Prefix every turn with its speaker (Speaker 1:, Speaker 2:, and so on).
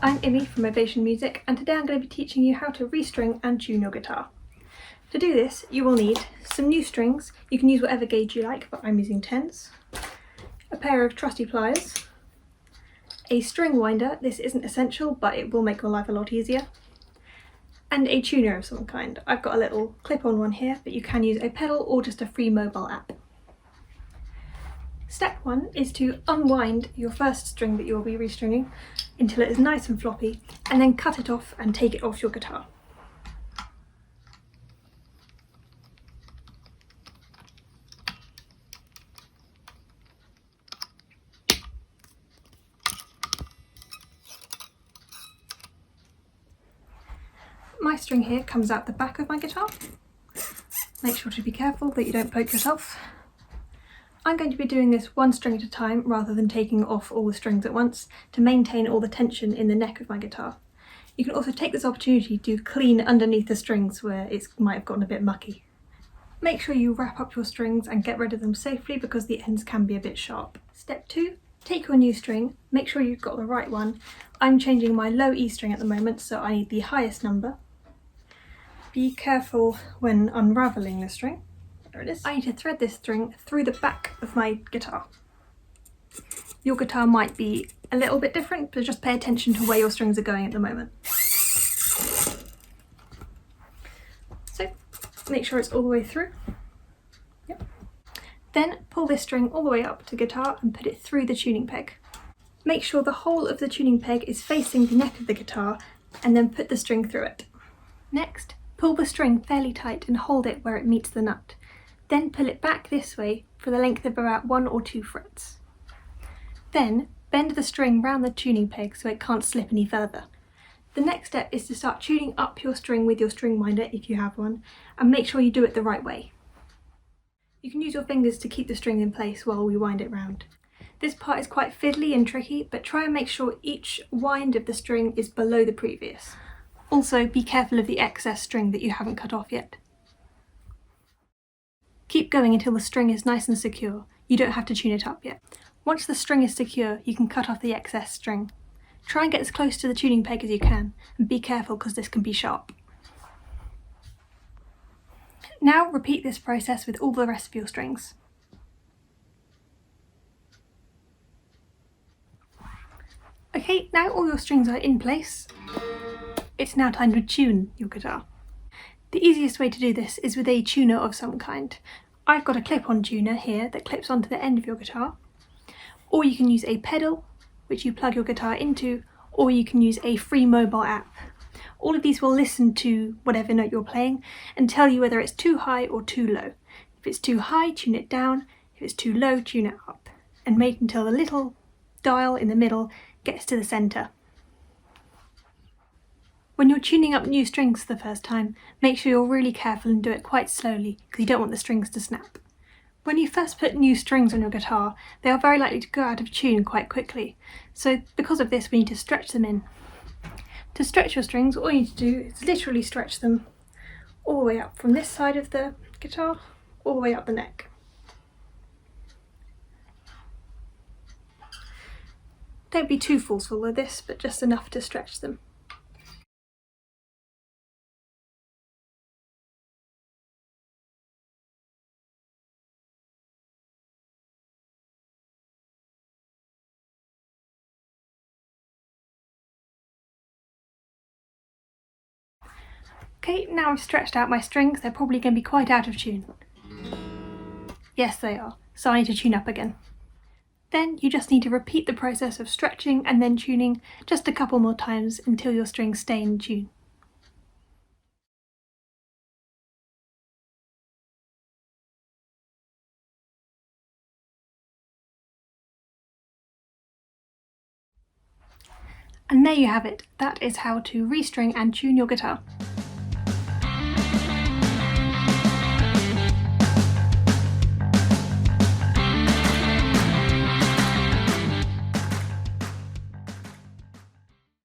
Speaker 1: I'm Immy from Ovation Music, and today I'm going to be teaching you how to restring and tune your guitar. To do this, you will need some new strings. You can use whatever gauge you like, but I'm using 10s. A pair of trusty pliers. A string winder. This isn't essential, but it will make your life a lot easier. And a tuner of some kind. I've got a little clip-on one here, but you can use a pedal or just a free mobile app. Step 1 is to unwind your first string that you'll be restringing until it is nice and floppy, and then cut it off and take it off your guitar. My string here comes out the back of my guitar. Make sure to be careful that you don't poke yourself. I'm going to be doing this one string at a time rather than taking off all the strings at once to maintain all the tension in the neck of my guitar. You can also take this opportunity to clean underneath the strings where it might have gotten a bit mucky. Make sure you wrap up your strings and get rid of them safely because the ends can be a bit sharp. Step 2, take your new string, make sure you've got the right one. I'm changing my low E string at the moment, so I need the highest number. Be careful when unravelling the string. There it is. I need to thread this string through the back of my guitar. Your guitar might be a little bit different, but just pay attention to where your strings are going at the moment. So, make sure it's all the way through. Yep. Then pull this string all the way up to guitar and put it through the tuning peg. Make sure the whole of the tuning peg is facing the neck of the guitar and then put the string through it. Next, pull the string fairly tight and hold it where it meets the nut. Then pull it back this way for the length of about 1 or 2 frets. Then bend the string round the tuning peg so it can't slip any further. The next step is to start tuning up your string with your string winder if you have one, and make sure you do it the right way. You can use your fingers to keep the string in place while we wind it round. This part is quite fiddly and tricky, but try and make sure each wind of the string is below the previous. Also, be careful of the excess string that you haven't cut off yet. Keep going until the string is nice and secure. You don't have to tune it up yet. Once the string is secure, you can cut off the excess string. Try and get as close to the tuning peg as you can, and be careful because this can be sharp. Now repeat this process with all the rest of your strings. Okay, now all your strings are in place. It's now time to tune your guitar. The easiest way to do this is with a tuner of some kind. I've got a clip-on tuner here that clips onto the end of your guitar, or you can use a pedal which you plug your guitar into, or you can use a free mobile app. All of these will listen to whatever note you're playing and tell you whether it's too high or too low. If it's too high, tune it down. If it's too low, tune it up, and wait until the little dial in the middle gets to the centre. When you're tuning up new strings for the first time, make sure you're really careful and do it quite slowly because you don't want the strings to snap. When you first put new strings on your guitar, they are very likely to go out of tune quite quickly, so because of this we need to stretch them in. To stretch your strings, all you need to do is literally stretch them all the way up from this side of the guitar, all the way up the neck. Don't be too forceful with this, but just enough to stretch them. Okay, now I've stretched out my strings, they're probably going to be quite out of tune. Yes, they are, so I need to tune up again. Then you just need to repeat the process of stretching and then tuning just a couple more times until your strings stay in tune. And there you have it. That is how to restring and tune your guitar.